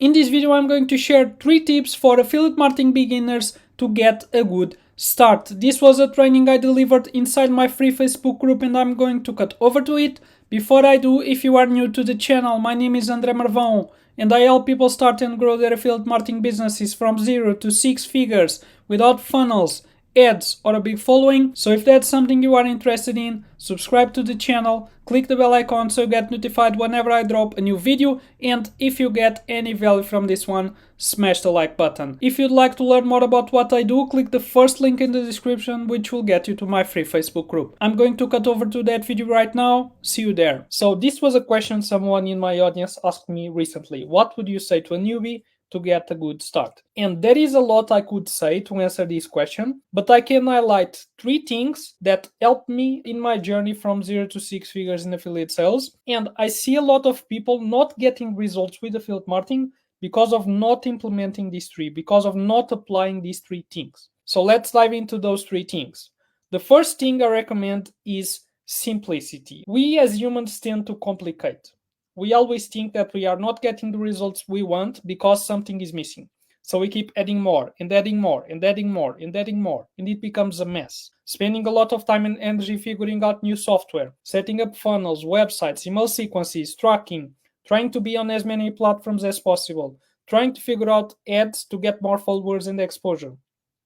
In this video, I'm going to share 3 tips for affiliate marketing beginners to get a good start. This was a training I delivered inside my free Facebook group and I'm going to cut over to it. Before I do, if you are new to the channel, my name is André Marvão and I help people start and grow their affiliate marketing businesses from 0 to 6 figures without funnels, ads or a big following. So if that's something you are interested in, subscribe to the channel, click the bell icon so you get notified whenever I drop a new video, and if you get any value from this one, smash the like button. If you'd like to learn more about what I do, click the first link in the description, which will get you to my free Facebook group. I'm going to cut over to that video right now. See you there. So this was a question someone in my audience asked me recently. What would you say to a newbie to get a good start? And there is a lot I could say to answer this question, but I can highlight 3 things that helped me in my journey from 0 to 6 figures in affiliate sales. And I see a lot of people not getting results with affiliate marketing because of not implementing these 3, because of not applying these 3 things. So let's dive into those 3 things. The first thing I recommend is simplicity. We as humans tend to complicate. We always think that we are not getting the results we want because something is missing. So we keep adding more and adding more and adding more and adding more, and it becomes a mess. Spending a lot of time and energy figuring out new software, setting up funnels, websites, email sequences, tracking, trying to be on as many platforms as possible, trying to figure out ads to get more followers and exposure.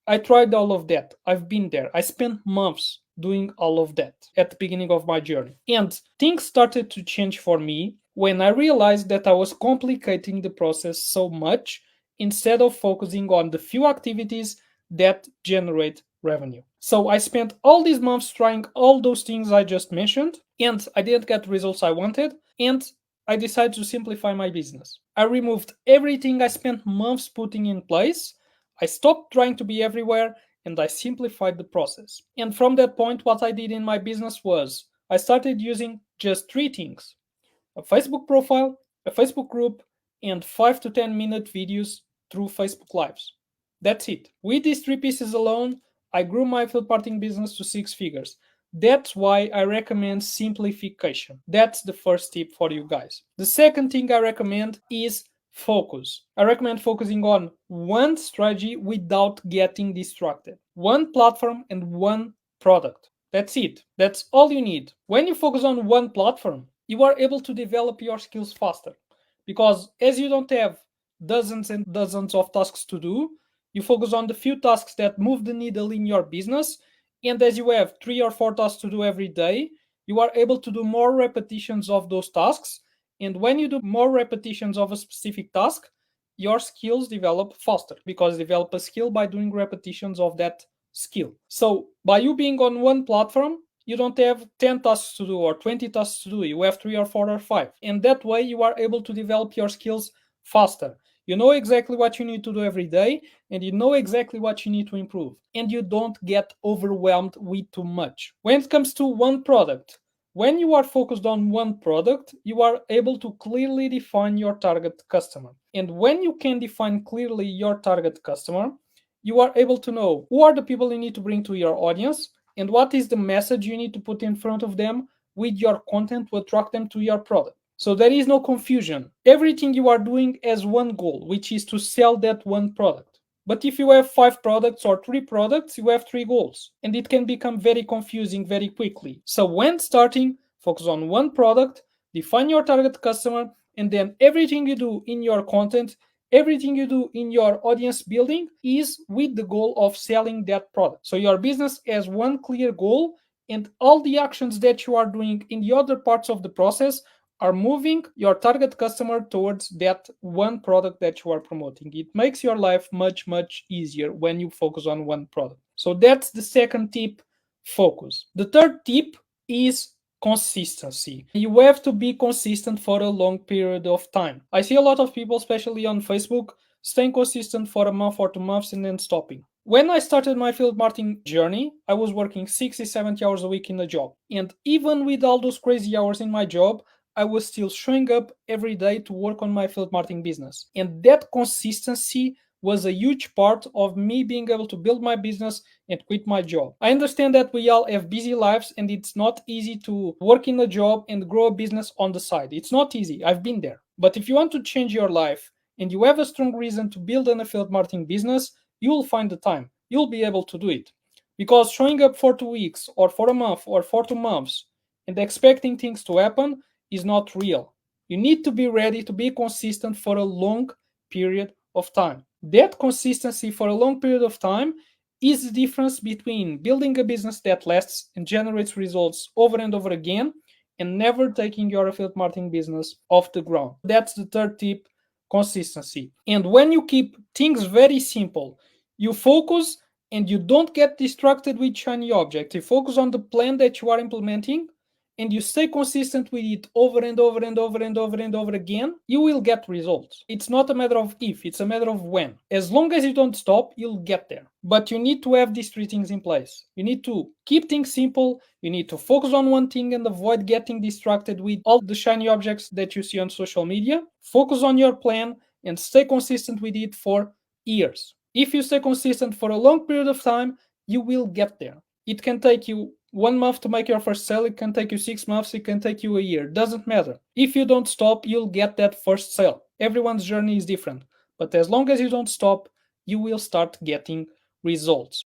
I tried all of that. I've been there. I spent months doing all of that at the beginning of my journey. And things started to change for me when I realized that I was complicating the process so much instead of focusing on the few activities that generate revenue. So I spent all these months trying all those things I just mentioned, and I didn't get the results I wanted, and I decided to simplify my business. I removed everything I spent months putting in place. I stopped trying to be everywhere and I simplified the process. And from that point, what I did in my business was I started using just 3 things: a Facebook profile, a Facebook group, and 5 to 10 minute videos through Facebook Lives. That's it. With these 3 pieces alone, I grew my affiliate marketing business to 6 figures. That's why I recommend simplification. That's the first tip for you guys. The second thing I recommend is focus. I recommend focusing on one strategy without getting distracted. One platform and one product. That's it. That's all you need. When you focus on one platform, you are able to develop your skills faster, because as you don't have dozens and dozens of tasks to do, you focus on the few tasks that move the needle in your business, and as you have 3 or 4 tasks to do every day, you are able to do more repetitions of those tasks, and when you do more repetitions of a specific task, your skills develop faster, because you develop a skill by doing repetitions of that skill. So by you being on one platform, you don't have 10 tasks to do or 20 tasks to do. You have 3 or 4 or 5. And that way you are able to develop your skills faster. You know exactly what you need to do every day, and you know exactly what you need to improve. And you don't get overwhelmed with too much. When it comes to one product, when you are focused on one product, you are able to clearly define your target customer. And when you can define clearly your target customer, you are able to know who are the people you need to bring to your audience, and what is the message you need to put in front of them with your content to attract them to your product. So there is no confusion. Everything you are doing has one goal, which is to sell that one product. But if you have 5 products or 3 products, you have 3 goals, and it can become very confusing very quickly. So when starting, focus on one product, define your target customer, and then everything you do in your content, everything you do in your audience building is with the goal of selling that product. So your business has one clear goal, and all the actions that you are doing in the other parts of the process are moving your target customer towards that one product that you are promoting. It makes your life much, much easier when you focus on one product. So that's the second tip, focus. The third tip is consistency. You have to be consistent for a long period of time. I see a lot of people, especially on Facebook, staying consistent for a month or 2 months and then stopping. When I started my affiliate marketing journey, I was working 60, 70 hours a week in a job. And even with all those crazy hours in my job, I was still showing up every day to work on my affiliate marketing business. And that consistency was a huge part of me being able to build my business and quit my job. I understand that we all have busy lives and it's not easy to work in a job and grow a business on the side. It's not easy. I've been there. But if you want to change your life and you have a strong reason to build an affiliate marketing business, you will find the time. You'll be able to do it. Because showing up for 2 weeks or for a month or for 2 months and expecting things to happen is not real. You need to be ready to be consistent for a long period of time. That consistency for a long period of time is the difference between building a business that lasts and generates results over and over again and never taking your affiliate marketing business off the ground. That's the third tip: consistency. And when you keep things very simple, you focus and you don't get distracted with shiny objects. You focus on the plan that you are implementing and you stay consistent with it over and over and over and over and over again, you will get results. It's not a matter of if, it's a matter of when. As long as you don't stop, you'll get there. But you need to have these three things in place. You need to keep things simple, you need to focus on one thing and avoid getting distracted with all the shiny objects that you see on social media. Focus on your plan and stay consistent with it for years. If you stay consistent for a long period of time, you will get there. It can take you 1 month to make your first sale, it can take you 6 months, it can take you a year. Doesn't matter. If you don't stop, you'll get that first sale. Everyone's journey is different. But as long as you don't stop, you will start getting results.